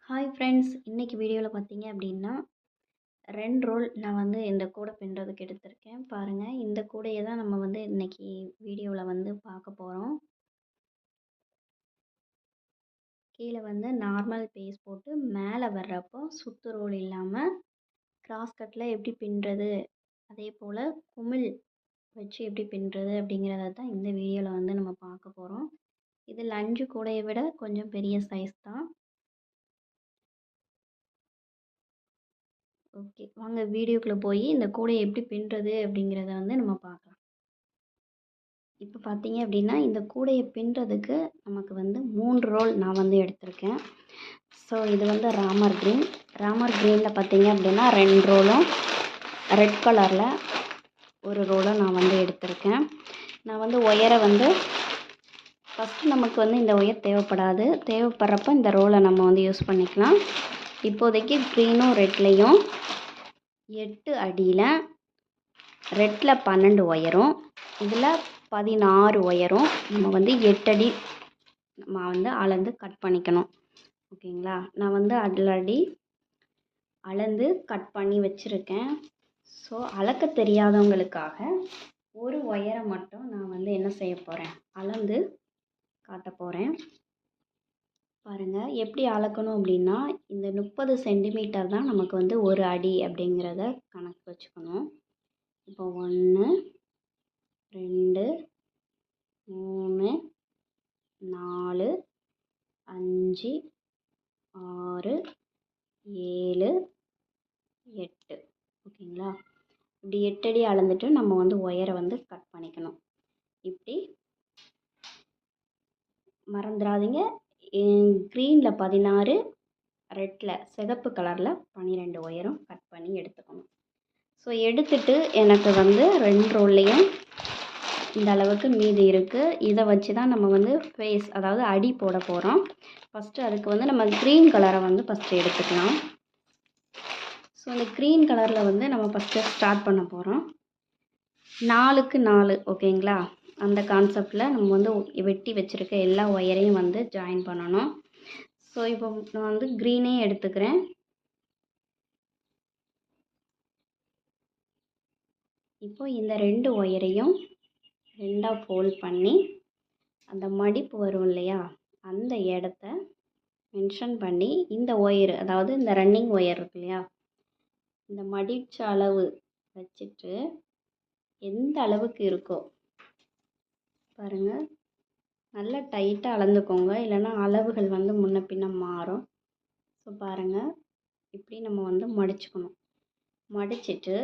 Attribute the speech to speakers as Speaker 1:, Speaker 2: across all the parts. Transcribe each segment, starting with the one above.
Speaker 1: Hi friends, இன்னைக்கு வீடியோவில் பார்த்தீங்க அப்படின்னா 2 ரோல் நான் வந்து இந்த கூடை பின்னுறதுக்கு எடுத்திருக்கேன். பாருங்கள், இந்த கூடையை தான் நம்ம வந்து இன்னைக்கு வீடியோவில் வந்து பார்க்க போகிறோம். கீழே வந்து நார்மல் பேஸ் போட்டு மேலே வர்றப்போ சுத்து ரோல் இல்லாமல் கிராஸ் கட்டில் எப்படி பின்னுறது, அதே போல் குமிழ் வச்சு எப்படி பின்னுறது அப்படிங்கிறத தான் இந்த வீடியோவில் வந்து நம்ம பார்க்க போகிறோம். இது லஞ்சு கூடையை விட கொஞ்சம் பெரிய சைஸ் தான். ஓகே, வாங்க வீடியோக்குள்ளே போய் இந்த கூடையை எப்படி பின்னுறது அப்படிங்கிறத வந்து நம்ம பார்க்கலாம். இப்போ பார்த்தீங்க அப்படின்னா இந்த கூடையை பின்னுறதுக்கு நமக்கு வந்து 3 ரோல் நான் வந்து எடுத்திருக்கேன். ஸோ இது வந்து ராமர் க்ரீனில் பார்த்தீங்க அப்படின்னா 2 ரோலும், ரெட் கலரில் ஒரு ரோலும் நான் வந்து எடுத்திருக்கேன். நான் வந்து ஒயரை வந்து ஃபஸ்ட்டு நமக்கு வந்து இந்த ஒயர் தேவைப்படாது, தேவைப்படுறப்ப இந்த ரோலை நம்ம வந்து யூஸ் பண்ணிக்கலாம். இப்போதைக்கு க்ரீனும் ரெட்லேயும் 8 அடியில், ரெட்டில் 12 ஒயரும், இதில் 16 ஒயரும் நம்ம வந்து 8 அடி நம்ம வந்து அளந்து கட் பண்ணிக்கணும். ஓகேங்களா, நான் வந்து ஆல்ரெடி அளந்து கட் பண்ணி வச்சுருக்கேன். ஸோ அளக்க தெரியாதவங்களுக்காக ஒரு ஒயரை மட்டும் நான் வந்து என்ன செய்ய போகிறேன், அளந்து காட்ட போகிறேன். பாருங்கள், எப்படி அளக்கணும் அப்படின்னா இந்த 30 சென்டிமீட்டர் தான் நமக்கு வந்து ஒரு அடி அப்படிங்கிறத கணக்கு வச்சுக்கணும். இப்போ 1 2 3 4 5 6 7 8. ஓகேங்களா, இப்படி 8 அடி அளந்துட்டு நம்ம வந்து ஒயரை வந்து கட் பண்ணிக்கணும். இப்படி மறந்துடாதீங்க, க்ரீனில் 16, ரெட்டில் சிகப்பு கலரில் 12 ஒயரும் கட் பண்ணி எடுத்துக்கணும். ஸோ எடுத்துட்டு எனக்கு வந்து 2 ரோல்லையும் இந்த அளவுக்கு மீதி இருக்குது. இதை வச்சு தான் நம்ம வந்து ஃபேஸ், அதாவது அடி போட போகிறோம். ஃபஸ்ட்டு அதுக்கு வந்து நம்ம க்ரீன் கலரை வந்து ஃபஸ்ட்டு எடுத்துக்கலாம். ஸோ இந்த க்ரீன் கலரில் வந்து நம்ம ஃபஸ்ட்டு ஸ்டார்ட் பண்ண போகிறோம். 4க்கு 4, ஓகேங்களா, அந்த கான்செப்டில் நம்ம வந்து வெட்டி வச்சுருக்க எல்லா ஒயரையும் வந்து ஜாயின் பண்ணணும். ஸோ இப்போ நான் வந்து க்ரீனே எடுத்துக்கிறேன். இப்போ இந்த 2 ஒயரையும் 2ஆக ஃபோல்ட் பண்ணி அந்த மடிப்பு வரும் இல்லையா, அந்த இடத்த மென்ஷன் பண்ணி இந்த ஒயர், அதாவது இந்த ரன்னிங் ஒயர் இருக்கு இல்லையா, இந்த மடித்த அளவு வச்சுட்டு எந்த அளவுக்கு இருக்கோ பாருங்கள், நல்லா டைட்டாக அளந்துக்கோங்க, இல்லைன்னா அளவுகள் வந்து முன்ன பின்ன மாறும். ஸோ பாருங்கள், இப்படி நம்ம வந்து மடிச்சுக்கணும். மடிச்சிட்டு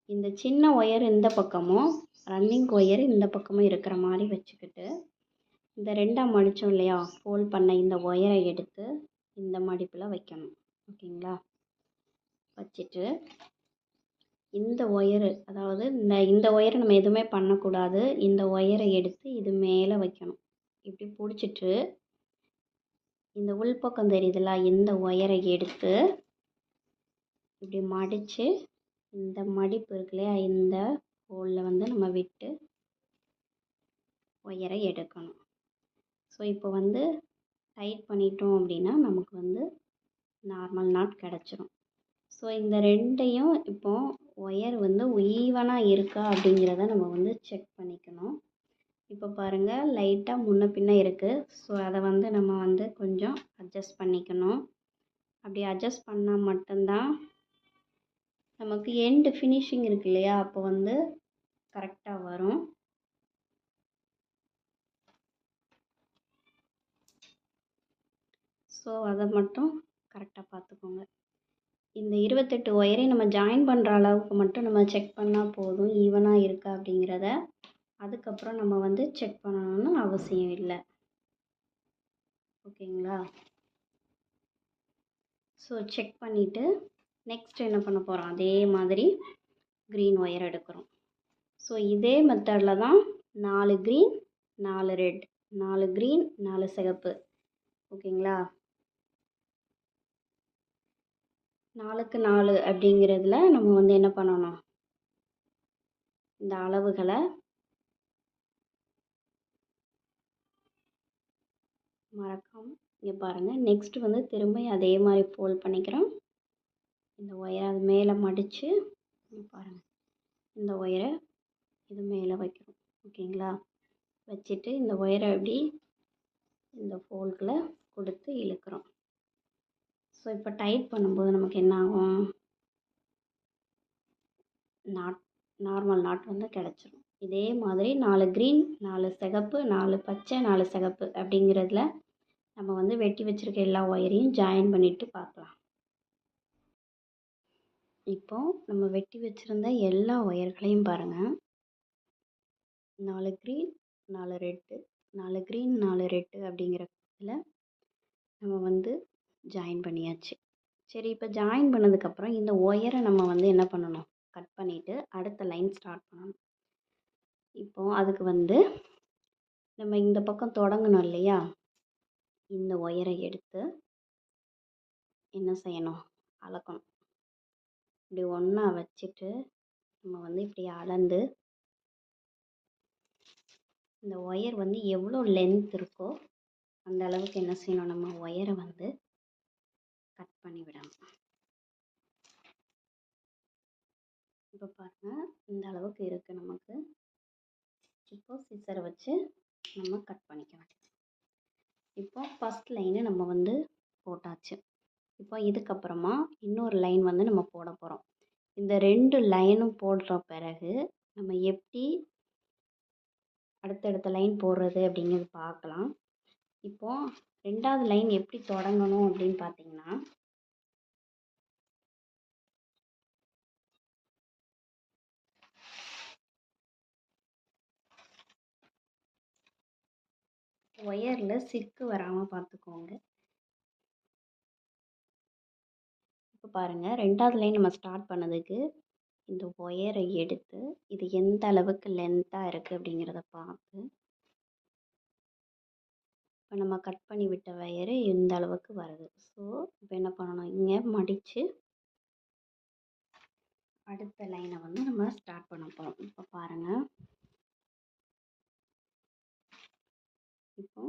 Speaker 1: இந்த சின்ன ஒயர் இந்த பக்கமும் ரன்னிங் ஒயர் இந்த பக்கமும் இருக்கிற மாதிரி வச்சுக்கிட்டு இந்த 2ஆக மடித்தோம் இல்லையா, ஃபோல்ட் பண்ண இந்த ஒயரை எடுத்து இந்த மடிப்பில் வைக்கணும். ஓகேங்களா, வச்சுட்டு இந்த ஒயரு, அதாவது இந்த ஒயரை நம்ம எதுவுமே பண்ணக்கூடாது, இந்த ஒயரை எடுத்து இது மேலே வைக்கணும். இப்படி பிடிச்சிட்டு இந்த உள்பக்கம் தெரியுதுல்ல, இந்த ஒயரை எடுத்து இப்படி மடித்து இந்த மடிப்பு இருக்கு இல்லையா, இந்த ஹோலில் வந்து நம்ம விட்டு ஒயரை எடுக்கணும். ஸோ இப்போ வந்து டைட் பண்ணிட்டோம் அப்படின்னா நமக்கு வந்து நார்மல் நாட் கிடச்சிரும். ஸோ இந்த 2ஐயும் இப்போது ஒயர் வந்து ஈவனாக இருக்கா அப்படிங்கிறத நம்ம வந்து செக் பண்ணிக்கணும். இப்போ பாருங்கள், லைட்டாக முன்ன பின்ன இருக்குது. ஸோ அதை வந்து நம்ம வந்து கொஞ்சம் அட்ஜஸ்ட் பண்ணிக்கணும். அப்படி அட்ஜஸ்ட் பண்ணால் மட்டும்தான் நமக்கு எண்டு ஃபினிஷிங் இருக்கு இல்லையா, அப்போ வந்து கரெக்டாக வரும். ஸோ அதை மட்டும் கரெக்டாக பார்த்துக்கோங்க. இந்த 28 ஒயரை நம்ம ஜாயின் பண்ணுற அளவுக்கு மட்டும் நம்ம செக் பண்ணால் போதும், ஈவனாக இருக்கா அப்படிங்கிறத. அதுக்கப்புறம் நம்ம வந்து செக் பண்ணணும்னு அவசியம் இல்லை. ஓகேங்களா, ஸோ செக் பண்ணிவிட்டு நெக்ஸ்ட் என்ன பண்ண போகிறோம், அதே மாதிரி க்ரீன் ஒயர் எடுக்கிறோம். ஸோ இதே மெத்தடில் தான் 4 க்ரீன் 4 ரெட், 4 க்ரீன் 4 சிகப்பு. ஓகேங்களா, 4க்கு 4 அப்படிங்கிறதுல நம்ம வந்து என்ன பண்ணணும், இந்த அளவுகளை மறக்காமல் இங்கே பாருங்கள். நெக்ஸ்ட்டு வந்து திரும்ப அதே மாதிரி ஃபோல்ட் பண்ணிக்கிறோம். இந்த ஒயரை அது மேலே மடித்து இங்கே பாருங்கள், இந்த ஒயரை இது மேலே வைக்கிறோம். ஓகேங்களா? வச்சுட்டு இந்த ஒயரை அப்படி இந்த ஃபோல்டில் கொடுத்து இழுக்கிறோம். ஸோ இப்போ டைட் பண்ணும்போது நமக்கு என்ன ஆகும், நார்மல் நாட் வந்து கிடச்சிரும். இதே மாதிரி 4 க்ரீன், 4 சிகப்பு, 4 பச்சை, 4 சிகப்பு அப்படிங்கிறதுல நம்ம வந்து வெட்டி வச்சுருக்க எல்லா ஒயரையும் ஜாயின் பண்ணிவிட்டு பார்க்கலாம். இப்போ நம்ம வெட்டி வச்சுருந்த எல்லா ஒயர்களையும் பாருங்கள். 4 க்ரீன், 4 ரெட்டு, 4 க்ரீன், 4 ரெட்டு அப்படிங்கிற இதில் நம்ம வந்து ஜாயின் பண்ணியாச்சு. சரி, இப்போ ஜாயின் பண்ணதுக்கப்புறம் இந்த ஒயரை நம்ம வந்து என்ன பண்ணணும், கட் பண்ணிவிட்டு அடுத்த லைன் ஸ்டார்ட் பண்ணணும். இப்போது அதுக்கு வந்து நம்ம இந்த பக்கம் தொடங்கணும் இல்லையா, இந்த ஒயரை எடுத்து என்ன செய்யணும், அளக்கணும். இப்படி ஒன்றா வச்சுட்டு நம்ம வந்து இப்படி அளந்து இந்த ஒயர் வந்து எவ்வளோ லென்த் இருக்கோ அந்த அளவுக்கு என்ன செய்யணும், நம்ம ஒயரை வந்து கட் பண்ணி விடணும். இப்போ பாருங்கள், இந்த அளவுக்கு இருக்குது நமக்கு. இப்போ சிசரை வச்சு நம்ம கட் பண்ணிக்க வேண்டியது. இப்போ ஃபஸ்ட் லைனு நம்ம வந்து போட்டாச்சு. இப்போ இதுக்கப்புறமா இன்னொரு லைன் வந்து நம்ம போட போகிறோம். இந்த 2 லைனும் போடுற பிறகு நம்ம எப்படி அடுத்தடுத்த லைன் போடுறது அப்படிங்கிறது பார்க்கலாம். இப்போது 2வது லைன் எப்படி தொடங்கணும் அப்படின்னு பார்த்தீங்கன்னா, ஒயரில் சிக்கு வராமல் பார்த்துக்கோங்க. இப்போ பாருங்கள், 2வது லைன் நம்ம ஸ்டார்ட் பண்ணதுக்கு இந்த ஒயரை எடுத்து இது எந்த அளவுக்கு லென்த்தாக இருக்குது அப்படிங்கிறத பார்த்து, இப்போ நம்ம கட் பண்ணி விட்ட ஒயரு இந்த அளவுக்கு வருது. ஸோ இப்போ என்ன பண்ணணும், இங்கே மடித்து அடுத்த லைனை வந்து நம்ம ஸ்டார்ட் பண்ண போகிறோம். இப்போ பாருங்கள், இப்போ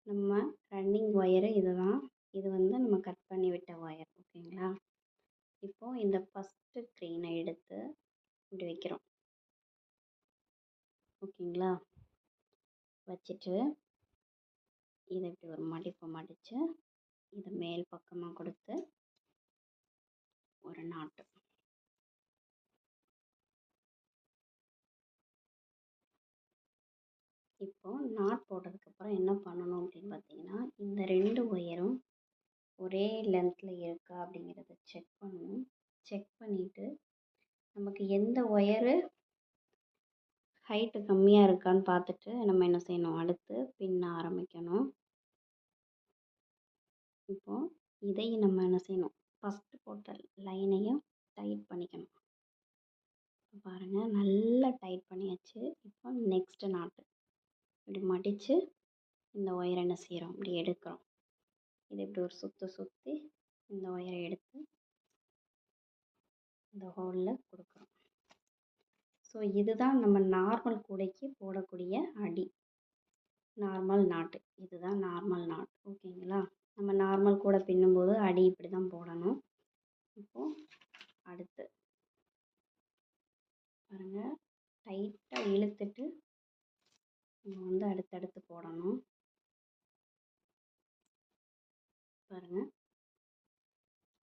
Speaker 1: நம்ம ரன்னிங் ஒயரு இதுதான். இது வந்து நம்ம கட் பண்ணி விட்ட ஒயர். ஓகேங்களா? இப்போது இந்த ஃபஸ்ட்டு க்ரீனை எடுத்து இப்படி வைக்கிறோம். ஓகேங்களா? வச்சுட்டு இதை இப்படி ஒரு மடிப்பு மடித்து இதை மேல் பக்கமாக கொடுத்து ஒரு நாட்டு. இப்போது நாட் போட்டதுக்கப்புறம் என்ன பண்ணணும் அப்படின்னு பார்த்தீங்கன்னா, இந்த 2 ஒயரும் ஒரே லென்த்தில் இருக்கா அப்படிங்கிறத செக் பண்ணணும். செக் பண்ணிவிட்டு நமக்கு எந்த ஒயரு ஹைட்டு கம்மியாக இருக்கான்னு பார்த்துட்டு நம்ம என்ன செய்யணும், அடுத்து பின்ன ஆரம்பிக்கணும். இப்போது இதையும் நம்ம என்ன செய்யணும், ஃபஸ்ட்டு போட்ட லைனையும் டைட் பண்ணிக்கணும். பாருங்கள், நல்லா டைட் பண்ணியாச்சு. இப்போ நெக்ஸ்ட்டு நாட்டு இப்படி மடித்து இந்த ஒயரை என்ன செய்கிறோம், இப்படி எடுக்கிறோம். இது இப்படி ஒரு சுற்றி இந்த ஒயரை எடுத்து இந்த ஹோலில் கொடுக்குறோம். ஸோ இதுதான் நம்ம நார்மல் கூடைக்கு போடக்கூடிய அடி, நார்மல் நாட்டு. இதுதான் நார்மல் நாட். ஓகேங்களா? நம்ம நார்மல் கூடை பின்னும்போது அடி இப்படி தான் போடணும். இப்போது அடுத்து பாருங்கள், டைட்டாக இழுத்துட்டு நம்ம வந்து அடுத்தடுத்து போடணும். பாருங்கள்,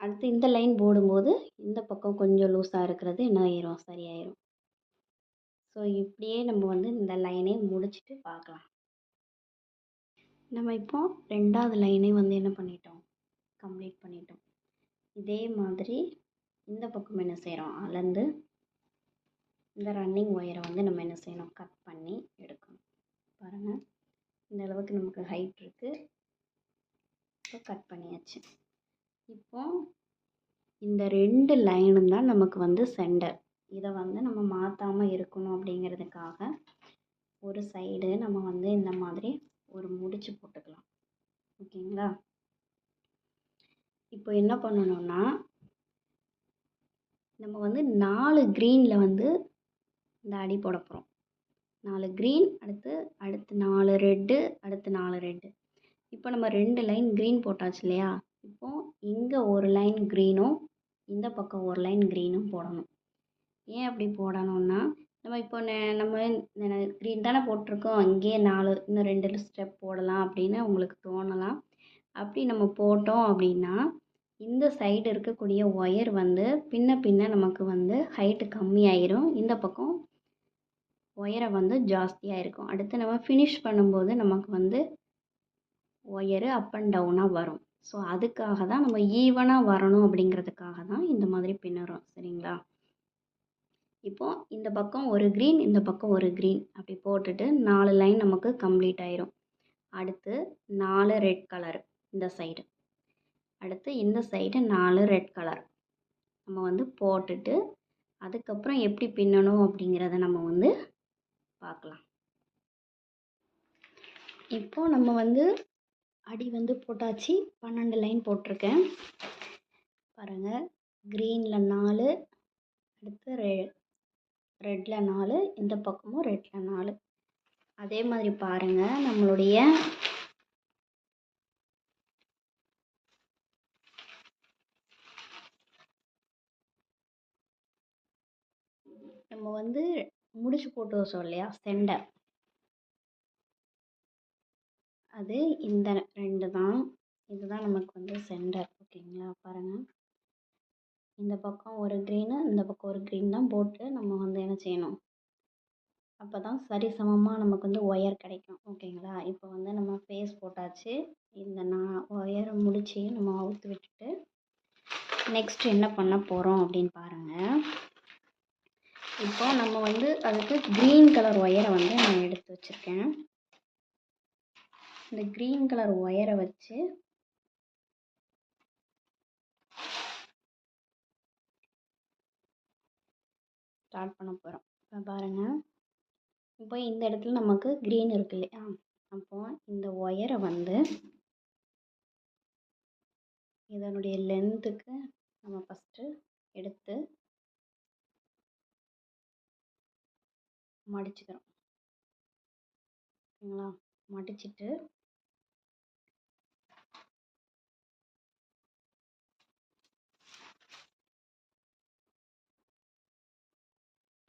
Speaker 1: அடுத்து இந்த லைன் போடும்போது இந்த பக்கம் கொஞ்சம் லூஸாக இருக்கிறது என்ன ஆயிரும், சரியாயிரும். ஸோ இப்படியே நம்ம வந்து இந்த லைனை முடிச்சுட்டு பார்க்கலாம். நம்ம இப்போ 2வது லைனை வந்து என்ன பண்ணிட்டோம், கம்ப்ளீட் பண்ணிட்டோம். இதே மாதிரி இந்த பக்கம் என்ன செய்கிறோம், அளந்து இந்த ரன்னிங் ஒயரை வந்து நம்ம என்ன செய்யணும், கட் பண்ணி எடுக்கணும். பாருங்கள், இந்த அளவுக்கு நமக்கு ஹைட் இருக்குது. இப்போ கட் பண்ணியாச்சு. இப்போ இந்த 2 லைனும் தான் நமக்கு வந்து சென்டர். இதை வந்து நம்ம மாற்றாமல் இருக்கணும் அப்படிங்கிறதுக்காக ஒரு சைடு நம்ம வந்து இந்த மாதிரி ஒரு முடிச்சு போட்டுக்கலாம். ஓகேங்களா? இப்போ என்ன பண்ணணும்னா, நம்ம வந்து 4 க்ரீனில் வந்து இந்த அடி போட போகிறோம். 4 க்ரீன், அடுத்து 4 ரெட்டு, அடுத்து 4 ரெட்டு. இப்போ நம்ம 2 லைன் க்ரீன் போட்டாச்சு இல்லையா? இப்போ இங்கே ஒரு லைன் க்ரீனும் இந்த பக்கம் ஒரு லைன் க்ரீனும் போடணும். ஏன் அப்படி போடணும்னா, நம்ம இப்போ நம்ம க்ரீன் தானே போட்டிருக்கோம், இங்கேயே 4 இன்னும் 2 ஸ்டெப் போடலாம் அப்படின்னு உங்களுக்கு தோணலாம். அப்படி நம்ம போட்டோம் அப்படின்னா இந்த சைடு இருக்கக்கூடிய ஒயர் வந்து பின்ன நமக்கு வந்து ஹைட்டு கம்மியாயிரும். இந்த பக்கம் ஒயரை வந்து ஜாஸ்தியாக இருக்கும். அடுத்து நம்ம ஃபினிஷ் பண்ணும்போது நமக்கு வந்து ஒயரு அப் அண்ட் டவுனாக வரும். ஸோ அதுக்காக தான் நம்ம ஈவனாக வரணும் அப்படிங்கிறதுக்காக தான் இந்த மாதிரி பின்னுறோம். சரிங்களா? இப்போ இந்த பக்கம் ஒரு க்ரீன், இந்த பக்கம் ஒரு க்ரீன் அப்படி போட்டுட்டு 4 லைன் நமக்கு கம்ப்ளீட் ஆயிரும். அடுத்து 4 ரெட் கலர் இந்த சைடு. அடுத்து இந்த சைடு 4 ரெட் கலர் நம்ம வந்து போட்டுட்டு அதுக்கப்புறம் எப்படி பின்னணும் அப்படிங்கிறத நம்ம வந்து பார்க்கலாம். இப்போ நம்ம வந்து அடி வந்து போட்டாச்சு. 12 லைன் போட்டிருக்கேன் பாருங்கள். க்ரீனில் 4, அடுத்து ரெட்டில் 4, இந்த பக்கமும் ரெட்டில் 4. அதே மாதிரி பாருங்கள், நம்மளுடைய நம்ம வந்து முடிச்சு போட்டு வச்சோம் இல்லையா சென்டர், அது இந்த 2 தான். இதுதான் நமக்கு வந்து சென்டர். ஓகேங்களா? பாருங்கள், இந்த பக்கம் ஒரு க்ரீனு, இந்த பக்கம் ஒரு க்ரீன் தான் போட்டு நம்ம வந்து என்ன செய்யணும், அப்போ தான் சரிசமமாக நமக்கு வந்து ஒயர் கிடைக்கும். ஓகேங்களா? இப்போ வந்து நம்ம ஃபேஸ் போட்டாச்சு. இந்த ஒயரை முடிச்சு நம்ம அவுத்து விட்டுட்டு நெக்ஸ்ட் என்ன பண்ண போகிறோம் அப்படின்னு பாருங்கள். இப்போ நம்ம வந்து அதுக்கு க்ரீன் கலர் ஒயரை வந்து நான் எடுத்து வச்சுருக்கேன். இந்த க்ரீன் கலர் ஒயரை வச்சு ஸ்டார்ட் பண்ண போகிறோம். இப்போ பாருங்கள், இப்போ இந்த இடத்துல நமக்கு க்ரீன் இருக்கு இல்லையா? அப்போது இந்த ஒயரை வந்து இதனுடைய லென்த்துக்கு நம்ம ஃபஸ்ட்டு எடுத்து மடிச்சுக்கிறோம். ஓகேங்களா? மடிச்சுட்டு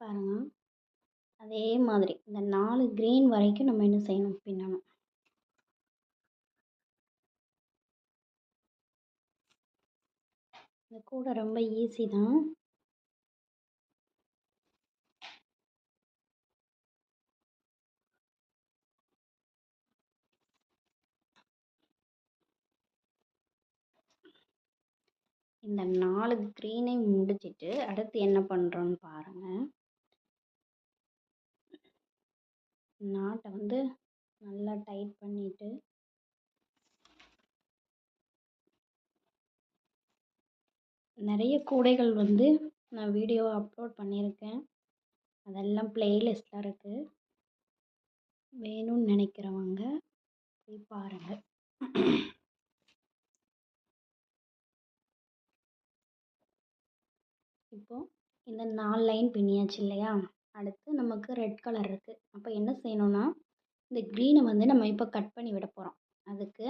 Speaker 1: பாருங்கள், அதே மாதிரி இந்த 4 க்ரீன் வரைக்கும் நம்ம என்ன செய்யணும், பின்னணும். இந்த கூட ரொம்ப ஈஸி தான். இந்த 4 க்ரீனை முடிச்சிட்டு அடுத்து என்ன பண்ணுறோன்னு பாருங்கள். நாட்டை வந்து நல்லா டைட் பண்ணிவிட்டு நிறைய கூடைகள் வந்து நான் வீடியோ அப்லோட் பண்ணியிருக்கேன். அதெல்லாம் ப்ளேலிஸ்ட்டில் இருக்குது. வேணும்னு நினைக்கிறவங்க போய் பாருங்கள். இப்போது இந்த 4 லைன் பின்னியாச்சு இல்லையா? அடுத்து நமக்கு ரெட் கலர் இருக்குது. அப்போ என்ன செய்யணும்னா, இந்த க்ரீனை வந்து நம்ம இப்போ கட் பண்ணி விட போகிறோம். அதுக்கு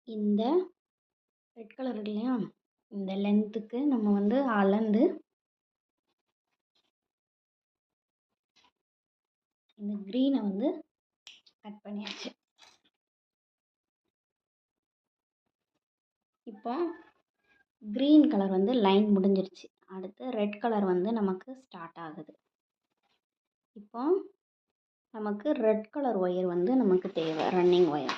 Speaker 1: இந்த ரெட் கலர் இருக்கு இல்லையா, இந்த லென்த்துக்கு நம்ம வந்து அளந்து இந்த க்ரீனை வந்து கட் பண்ணியாச்சு. இப்போ க்ரீன் கலர் வந்து லைன் முடிஞ்சிருச்சு. அடுத்து ரெட் கலர் வந்து நமக்கு ஸ்டார்ட் ஆகுது. இப்போ நமக்கு ரெட் கலர் ஒயர் வந்து நமக்கு தேவை, ரன்னிங் ஒயர்.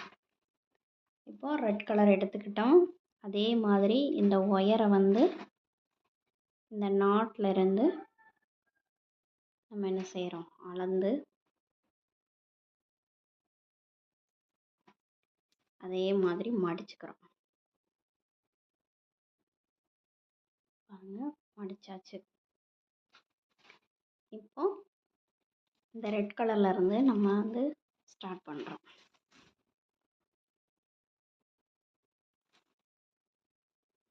Speaker 1: இப்போ ரெட் கலர் எடுத்துக்கிட்டோம். அதே மாதிரி இந்த ஒயரை வந்து இந்த நாட்டில் இருந்து நம்ம என்ன செய்கிறோம், அளந்து அதே மாதிரி மடிச்சுக்கிறோம். பாருங்க, மடிச்சாச்சு. இப்போ இந்த ரெட் கலர்ல இருந்து நம்ம வந்து ஸ்டார்ட் பண்ணுறோம்.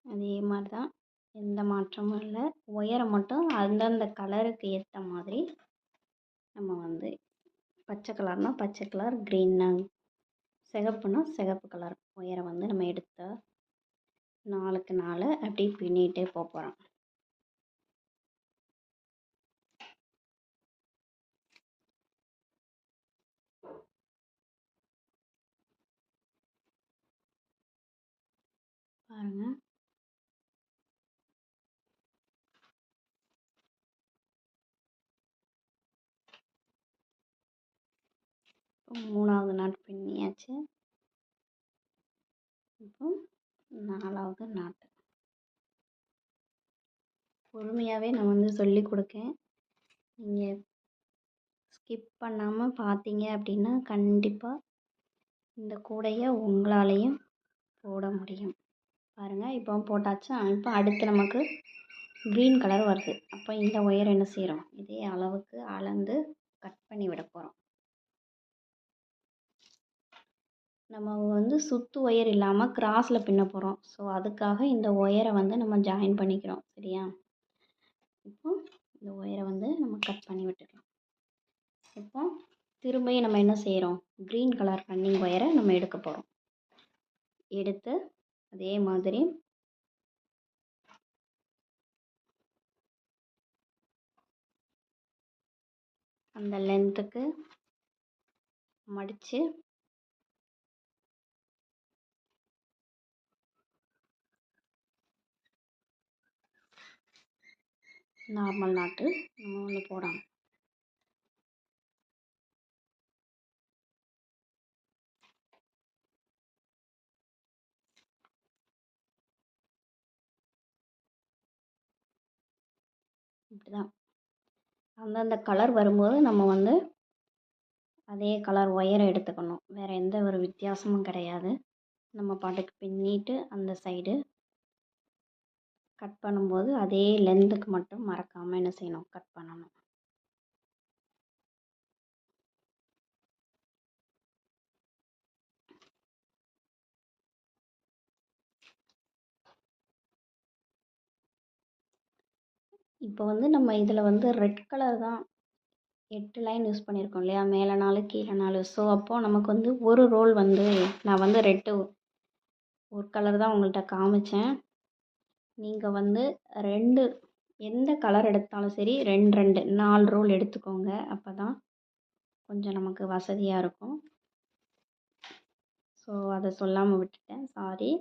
Speaker 1: அதே மாதிரி தான், எந்த மாற்றமும் இல்லை. ஒயரை மட்டும் அந்தந்த கலருக்கு ஏற்ற மாதிரி நம்ம வந்து பச்சை கலர்னால் பச்சை கலர், க்ரீன்னா சிகப்புனா சிகப்பு கலர் ஒயரை வந்து நம்ம எடுத்து 4க்கு 4 அப்படியே பின்னிகிட்டே போகிறோம். பாருங்கள், இப்போ 3வது நாட் பின்னியாச்சு. இப்போ 4வது நாட்டு. பொறுமையாகவே நான் வந்து சொல்லி கொடுக்கேன். நீங்கள் ஸ்கிப் பண்ணாமல் பார்த்தீங்க அப்படின்னா கண்டிப்பாக இந்த கூடையை உங்களாலேயும் போட முடியும். பாருங்கள், இப்போ போட்டாச்சா. இப்போ அடுத்து நமக்கு க்ரீன் கலர் வருது. அப்போ இந்த ஒயர் என்ன செய்கிறோம், இதே அளவுக்கு அளந்து கட் பண்ணி விட போகிறோம். நம்ம வந்து சுத்து ஒயர் இல்லாமல் கிராஸில் பின்ன போகிறோம். ஸோ அதுக்காக இந்த ஒயரை வந்து நம்ம ஜாயின் பண்ணிக்கிறோம். சரியா? இப்போ இந்த ஒயரை வந்து நம்ம கட் பண்ணி விட்டுக்கலாம். இப்போ திரும்பியும் நம்ம என்ன செய்கிறோம், க்ரீன் கலர் ரன்னிங் ஒயரை நம்ம எடுக்க போகிறோம். எடுத்து அதே மாதிரி அந்த லென்த்துக்கு மடித்து நார்மல் நாட்டு நம்ம ஒன்று போடணும். இப்படி தான் அந்தந்த கலர் வரும்போது நம்ம வந்து அதே கலர் ஒயரை எடுத்துக்கணும். வேறு எந்த ஒரு வித்தியாசமும் கிடையாது. நம்ம பாட்டுக்கு பின்னிட்டு அந்த சைடு கட் பண்ணும்போது அதே லென்த்துக்கு மட்டும் மறக்காமல் என்ன செய்யணும், கட் பண்ணணும். இப்போ வந்து நம்ம இதில் வந்து ரெட் கலர் தான் 8 லைன் யூஸ் பண்ணியிருக்கோம் இல்லையா, மேலே 4 கீழே 4. ஸோ அப்போது நமக்கு வந்து ஒரு ரோல் வந்து நான் வந்து ரெட்டு ஒரு கலர் தான் உங்கள்கிட்ட காமிச்சேன். நீங்கள் வந்து 2 எந்த கலர் எடுத்தாலும் சரி 2 4 ரோல் எடுத்துக்கோங்க. அப்போ தான் கொஞ்சம் நமக்கு வசதியாக இருக்கும். ஸோ அதை சொல்லாமல் விட்டுட்டேன், சாரி.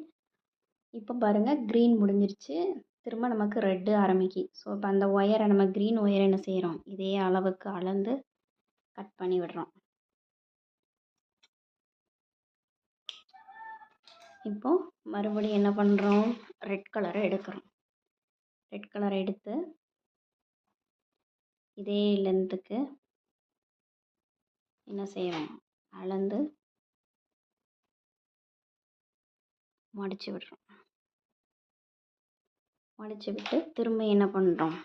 Speaker 1: இப்போ பாருங்கள், க்ரீன் முடிஞ்சிருச்சு. திரும்ப நமக்கு ரெட்டு ஆரம்பிக்கி. ஸோ இப்போ அந்த ஒயரை நம்ம க்ரீன் ஒயரை என்ன செய்கிறோம், இதே அளவுக்கு அளந்து கட் பண்ணி விடுறோம். இப்போ மறுபடியும் என்ன பண்ணுறோம், ரெட் கலரை எடுக்கிறோம். ரெட் கலரை எடுத்து இதே லென்த்துக்கு என்ன செய்கிறோம், அளந்து மடித்து விடுறோம். மடித்து விட்டு திரும்ப என்ன பண்ணுறோம்,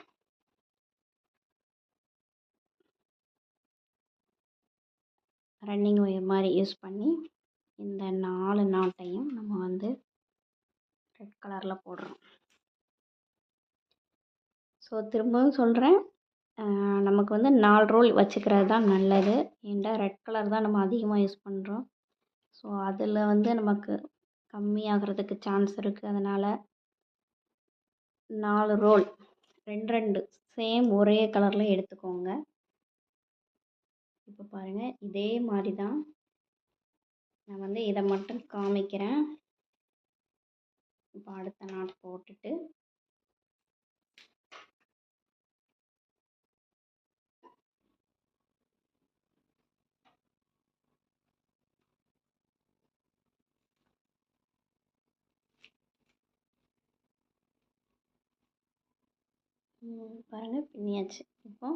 Speaker 1: ரன்னிங் ஒயர் மாதிரி யூஸ் பண்ணி இந்த 4 நாட்டையும் நம்ம வந்து ரெட் கலரில் போடுறோம். ஸோ திரும்பவும் சொல்கிறேன், நமக்கு வந்து 4 ரோல் வச்சுக்கிறது தான் நல்லது. ஏன்டா ரெட் கலர் தான் நம்ம அதிகமாக யூஸ் பண்ணுறோம். ஸோ அதில் வந்து நமக்கு கம்மியாகிறதுக்கு சான்ஸ் இருக்குது. அதனால் 4 ரோல் 2 சேம் ஒரே கலரில் எடுத்துக்கோங்க. இப்போ பாருங்கள், இதே மாதிரி தான் நான் வந்து இதை மட்டும் காமிக்கிறேன். இப்போ அடுத்த நாட் போட்டுட்டு பாருங்கள் பின்னியாச்சு. இப்போ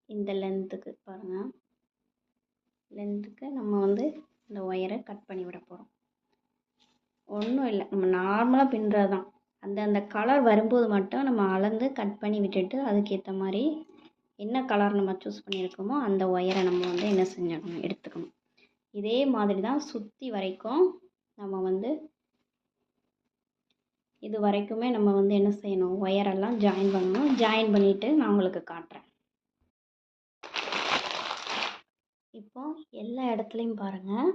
Speaker 1: இந்த லென்த்துக்கு பாருங்கள், லென்த்துக்கு நம்ம வந்து இந்த ஒயரை கட் பண்ணி விட போகிறோம். ஒன்றும் இல்லை, நம்ம நார்மலாக பின்னுறது தான். அந்த கலர் வரும்போது மட்டும் நம்ம அளந்து கட் பண்ணி விட்டுட்டு அதுக்கேற்ற மாதிரி என்ன கலர் நம்ம சூஸ் பண்ணியிருக்கோமோ அந்த ஒயரை நம்ம வந்து என்ன செஞ்சிடணும், எடுத்துக்கணும். இதே மாதிரி தான் சுற்றி வரைக்கும் நம்ம வந்து இது வரைக்குமே நம்ம வந்து என்ன செய்யணும், ஒயரெல்லாம் ஜாயின் பண்ணணும். ஜாயின் பண்ணிவிட்டு நான் உங்களுக்கு காட்டுறேன். இப்போ எல்லா இடத்துலையும் பாருங்கள்,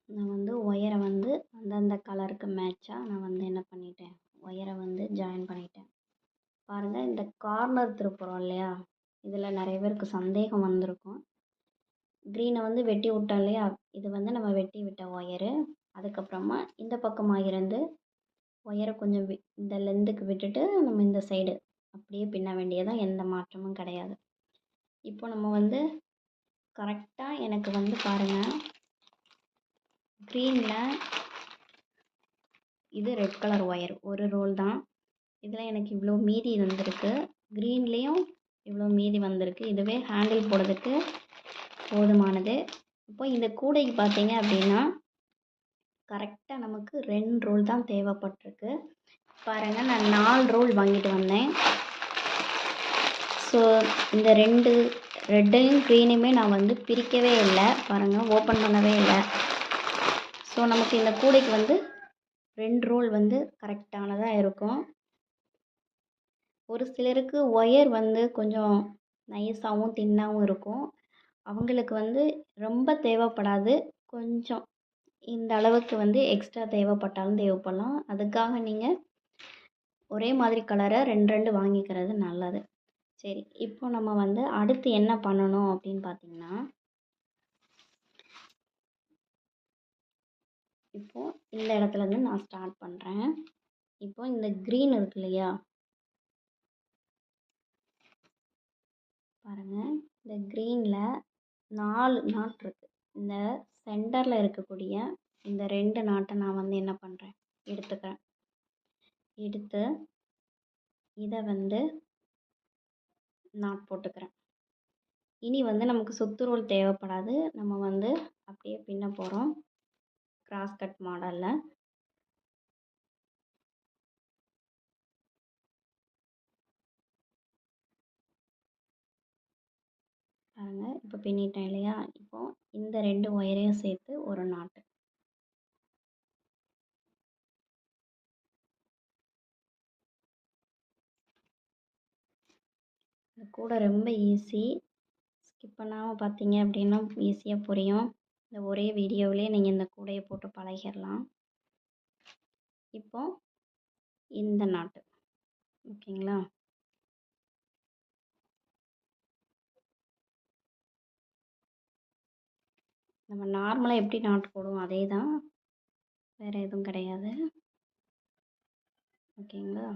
Speaker 1: நான் வந்து ஒயரை வந்து அந்தந்த கலருக்கு மேட்சாக நான் வந்து என்ன பண்ணிட்டேன், ஒயரை வந்து ஜாயின் பண்ணிட்டேன். பாருங்கள், இந்த கார்னர் திருப்புறோம் இல்லையா, இதில் நிறைய பேருக்கு சந்தேகம் வந்திருக்கும். க்ரீனை வந்து வெட்டி விட்டோம் இல்லையா, இது வந்து நம்ம வெட்டி விட்ட ஒயரு. அதுக்கப்புறமா இந்த பக்கமாக இருந்து ஒயரை கொஞ்சம் இந்த லென்த்துக்கு விட்டுட்டு நம்ம இந்த சைடு அப்படியே பின்ன வேண்டியதான், எந்த மாற்றமும் கிடையாது. இப்போ நம்ம வந்து கரெக்டாக எனக்கு வந்து பாருங்கள், க்ரீனில் இது ரெட் கலர் ஒயர் ஒரு ரோல் தான். இதில் எனக்கு இவ்வளோ மீதி வந்திருக்கு, க்ரீன்லேயும் இவ்வளோ மீதி வந்திருக்கு. இதுவே ஹேண்டில் போடுறதுக்கு போதுமானது. இப்போ இந்த கூடைக்கு பார்த்தீங்க அப்படின்னா கரெக்டாக நமக்கு 2 ரோல் தான் தேவைப்பட்டிருக்கு. பாருங்கள், நான் 4 ரோல் வாங்கிட்டு வந்தேன். ஸோ இந்த 2 ரெட்டையும் க்ரீனையுமே நான் வந்து பிரிக்கவே இல்லை. பாருங்கள், ஓப்பன் பண்ணவே இல்லை. ஸோ நமக்கு இந்த கூடைக்கு வந்து 2 ரோல் வந்து கரெக்டானதாக இருக்கும். ஒரு சிலருக்கு ஒயர் வந்து கொஞ்சம் நைஸாகவும் தின்னாகவும் இருக்கும். அவங்களுக்கு வந்து ரொம்ப தேவைப்படாது, கொஞ்சம் இந்த அளவுக்கு வந்து எக்ஸ்ட்ரா தேவைப்பட்டாலும் தேவைப்படலாம். அதுக்காக நீங்கள் ஒரே மாதிரி கலரை 2 வாங்கிக்கிறது நல்லது. சரி, இப்போ நம்ம வந்து அடுத்து என்ன பண்ணணும் அப்படின்னு பார்த்தீங்கன்னா, இப்போது இந்த இடத்துலேருந்து நான் ஸ்டார்ட் பண்ணுறேன். இப்போ இந்த க்ரீன் இருக்கு இல்லையா, பாருங்கள், இந்த க்ரீனில் 4 நாட் இருக்குது. இந்த சென்டரில் இருக்கக்கூடிய இந்த 2 நாட்டை நான் வந்து என்ன பண்ணுறேன், எடுத்துக்கிறேன். எடுத்து இதை வந்து நாட் போட்டுக்கிறேன். இனி வந்து நமக்கு சுத்து ரோல் தேவைப்படாது, நம்ம வந்து அப்படியே பின்ன போகிறோம் கிராஸ் கட் மாடலில். பாருங்கள், இப்போ பின்னிட்டேன் இல்லையா. இப்போது இந்த 2 ஒயரையும் சேர்த்து ஒரு நாட்டு. இது கூட ரொம்ப ஈஸி, ஸ்கிப் பண்ணாமல் பார்த்தீங்க அப்படின்னா ஈஸியாக புரியும். இந்த ஒரே வீடியோவிலே நீங்கள் இந்த கூடையை போட்டு பழகிடலாம். இப்போ இந்த நாட்டு, ஓகேங்களா. நம்ம நார்மலாக எப்படி நாட்டு போடுவோம் அதே தான், வேறு எதுவும் கிடையாது. ஓகேங்களா.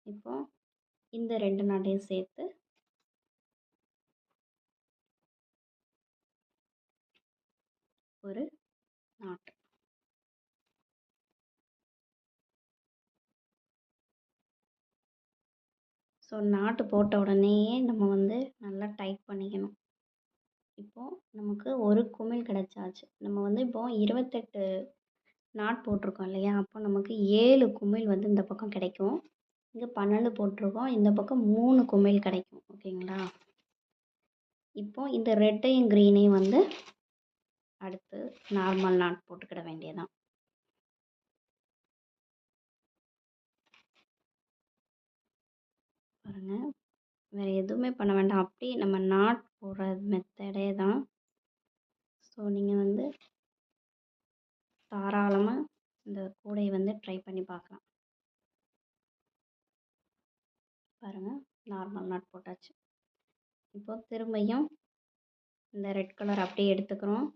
Speaker 1: இப்போ இந்த 2 நாட்டையும் சேர்த்து ஒரு நாட்டு. ஸோ நாட்டு போட்ட உடனேயே நம்ம வந்து நல்லா டைட் பண்ணிக்கணும். இப்போது நமக்கு ஒரு குமிழ் கிடச்சாச்சு. நம்ம வந்து இப்போது 28 நாட் போட்டிருக்கோம் இல்லையா, அப்போ நமக்கு 7 குமிழ் வந்து இந்த பக்கம் கிடைக்கும். இங்கே 12 போட்டிருக்கோம், இந்த பக்கம் 3 குமிழ் கிடைக்கும். ஓகேங்களா. இப்போது இந்த ரெட்டையும் க்ரீனையும் வந்து அடுத்து நார்மல் நாட் போட்டுக்கிட வேண்டியதான். பாருங்கள், வேறு எதுவுமே பண்ண வேண்டாம், அப்படியே நம்ம நாட் போடுற மெத்தடே தான். ஸோ நீங்கள் வந்து தாராளமாக இந்த கூடையை வந்து ட்ரை பண்ணி பார்க்கலாம். பாருங்கள், நார்மல் நாட் போட்டாச்சு. இப்போ திரும்பியும் இந்த ரெட் கலர் அப்படியே எடுத்துக்கிறோம்.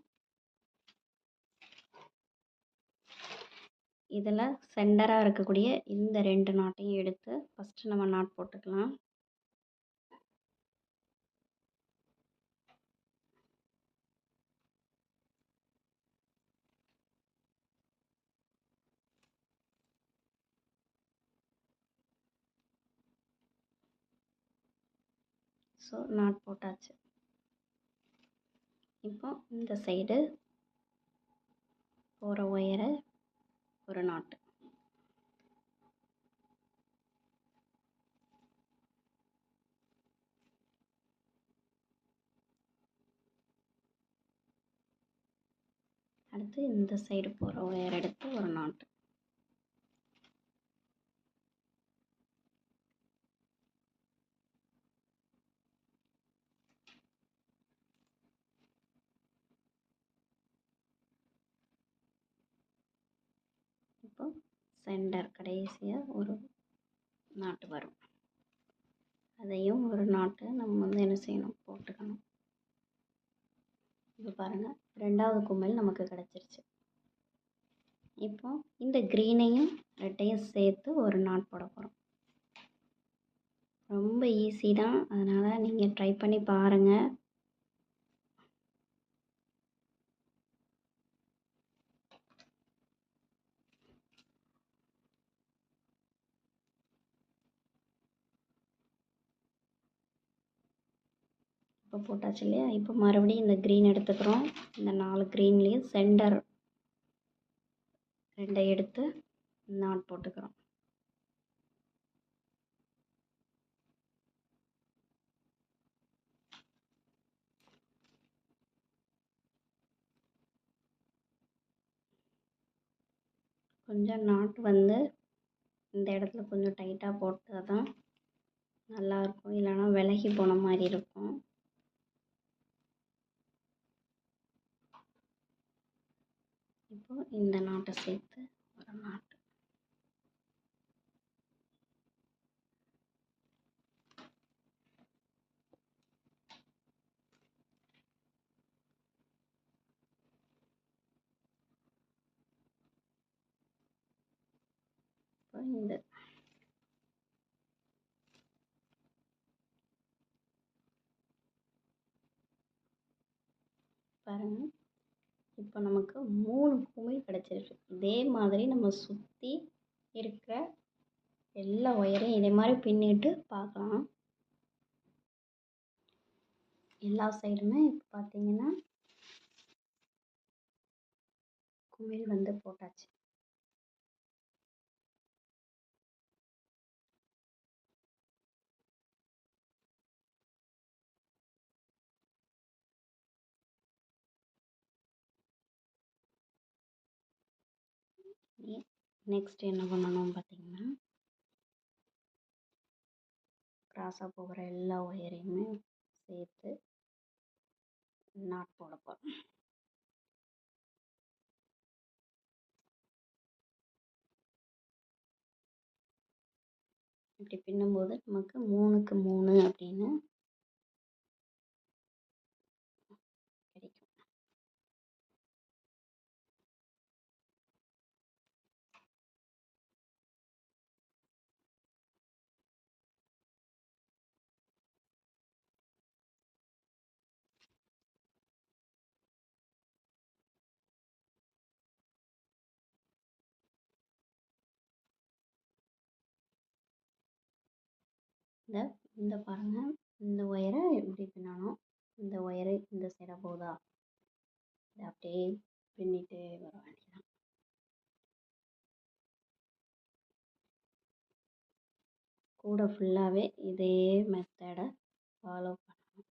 Speaker 1: இதில் சென்டராக இருக்கக்கூடிய இந்த 2 நாட்டையும் எடுத்து ஃபஸ்ட்டு நம்ம நாட் போட்டுக்கலாம். ஸோ நாட் போட்டாச்சு. இப்போ இந்த சைடு போகிற ஒயரை ஒரு நாட்டு. அடுத்து இந்த சைடு போகிற ஒயர் எடுத்து ஒரு நாட்டு. இப்போ சென்டர் கடைசியாக ஒரு நாட்டு வரும். அதையும் ஒரு நாட்டை நம்ம வந்து என்ன செய்யணும், போட்டுக்கணும். இப்போ பாருங்கள், 2வது குமிழ் நமக்கு கிடச்சிருச்சு. இப்போ இந்த க்ரீனையும் ரெட்டையும் சேர்த்து ஒரு நாட் போட போகிறோம். ரொம்ப ஈஸி தான், அதனால் நீங்கள் ட்ரை பண்ணி பாருங்கள். இப்போ போட்டாச்சு இல்லையா? இப்போ மறுபடியும் இந்த க்ரீன் எடுத்துக்கிறோம். இந்த 4 க்ரீன்லேயும் சென்டர் 2 எடுத்து நாட் போட்டுக்கிறோம். கொஞ்சம் நாட் வந்து இந்த இடத்துல கொஞ்சம் டைட்டாக போட்டால் தான் நல்லாயிருக்கும், இல்லைனா விலகி போன மாதிரி இருக்கும். இப்போ இந்த நாட்டை சேர்த்து ஒரு நாட். இப்போ இந்த பாருங்கள், இப்போ நமக்கு 3 குமிழ் கிடச்சிருக்கு. இதே மாதிரி நம்ம சுற்றி இருக்கிற எல்லா ஒயரையும் இதே மாதிரி பின்னிட்டு பார்க்கலாம். எல்லா சைடுமே இப்போ பார்த்தீங்கன்னா குமிழ் வந்து போட்டாச்சு. நெக்ஸ்ட் என்ன பண்ணணும் பார்த்தீங்கன்னா, கிராஸாக போகிற எல்லா ஒயரையுமே சேர்த்து நாட் போட போகிறோம். இப்படி பின்னும்போது நமக்கு 3க்கு 3 அப்படின்னு கிடைக்கும். இந்த பாருங்கள், இந்த ஒயரை எப்படி பின்னணும், இந்த ஒயரு இந்த சைடாக போகுதா, இதை அப்படியே பின்னிட்டு வர வேண்டியதான். கூட ஃபுல்லாகவே இதே மெத்தடை ஃபாலோ பண்ணணும்.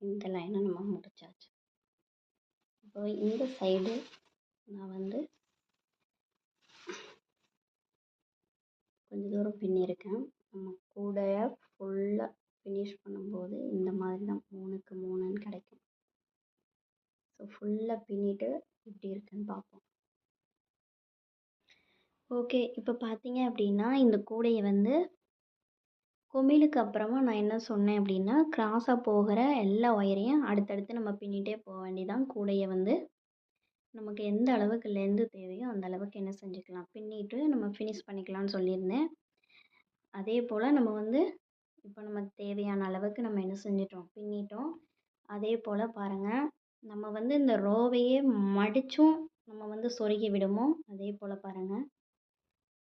Speaker 1: இந்த லைனை நம்ம முடிச்சாச்சு. இப்போ இந்த சைடு நான் வந்து கொஞ்சம் தூரம் பின்னியிருக்கேன். நம்ம கூடைய ஃபுல்லாக ஃபினிஷ் பண்ணும்போது இந்த மாதிரி தான் 3க்கு 3ன்னு கிடைக்கும். ஸோ ஃபுல்லாக பின்னிட்டு எப்படி இருக்குன்னு பார்ப்போம். ஓகே, இப்போ பார்த்தீங்க அப்படின்னா இந்த கூடையை வந்து குமிழுக்கு அப்புறமா நான் என்ன சொன்னேன் அப்படின்னா, கிராஸாக போகிற எல்லா ஒயரையும் அடுத்தடுத்து நம்ம பின்னிட்டே போக வேண்டியதான். கூடையை வந்து நமக்கு எந்த அளவுக்கு லென்த்து தேவையோ அந்த அளவுக்கு என்ன செஞ்சுக்கலாம், பின்னிட்டு நம்ம ஃபினிஷ் பண்ணிக்கலாம்னு சொல்லியிருந்தேன். அதே போல் நம்ம வந்து இப்போ நமக்கு தேவையான அளவுக்கு நம்ம என்ன செஞ்சிட்டோம், பின்னிட்டோம். அதே போல் பாருங்கள், நம்ம வந்து இந்த ரோவையே மடித்தும் நம்ம வந்து சொருகி விடுவோம். அதே போல் பாருங்கள்,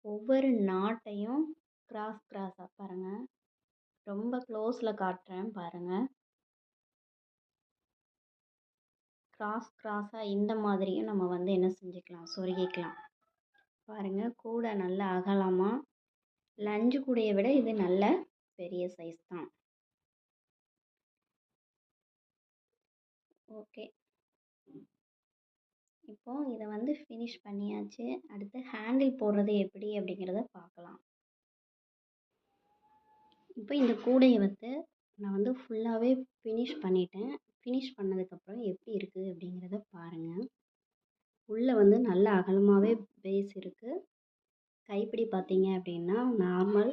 Speaker 1: ஒவ்வொரு நாட்டையும் கிராஸாக பாருங்கள், ரொம்ப க்ளோஸில் காட்டுறேன் பாருங்கள். கிராஸாக இந்த மாதிரியும் நம்ம வந்து என்ன செஞ்சுக்கலாம், சொருகிக்கலாம். பாருங்கள், கூடை நல்லா அகலமாக, லஞ்சு கூடையை விட இது நல்ல பெரிய சைஸ் தான். ஓகே. இப்போ இத வந்து ஃபினிஷ் பண்ணியாச்சு. அடுத்து ஹேண்டில் போடுறது எப்படி அப்படிங்கிறத பார்க்கலாம். இப்போ இந்த கூடைய வந்து நான் வந்து ஃபுல்லாவே ஃபினிஷ் பண்ணிட்டேன். ஃபினிஷ் பண்ணதுக்கப்புறம் எப்படி இருக்குது அப்படிங்கிறத பாருங்க. உள்ள வந்து நல்ல அகலமாவே பேஸ் இருக்கு. கைப்பிடி பார்த்தீங்க அப்படின்னா, நார்மல்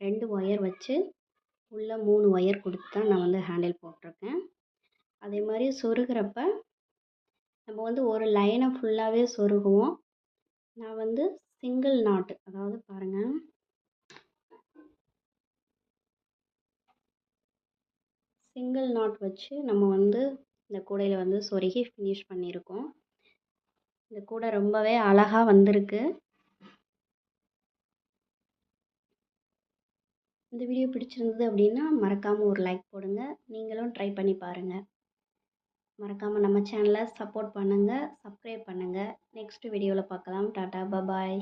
Speaker 1: 2 ஒயர் வச்சு உள்ள 3 ஒயர் குடுத்து தான் நான் வந்து ஹேண்டில் போட்டிருக்கேன். அதே மாரி சொருகுறப்ப நம்ம வந்து ஒரு லைன ஃபுல்லாவே சொருகுவோம். நான் வந்து சிங்கிள் நாட் அதாவது பாருங்க. சிங்கிள் நாட் வச்சு நம்ம வந்து இந்த கூடையில வந்து சொருகி ஃபினிஷ் பண்ணியிருக்கோம். இந்த கூடை ரொம்பவே அழகா வந்திருக்கு. இந்த வீடியோ பிடிச்சிருந்தது அப்படின்னா, மறக்காம ஒரு லைக் போடுங்க. நீங்களும் ட்ரை பண்ணி பாருங்க. மறக்காம நம்ம சேனலை சப்போர்ட் பண்ணுங்க, சப்ஸ்கிரைப் பண்ணுங்க. நெக்ஸ்ட் வீடியோல பார்க்கலாம். டாடா, பபாய்.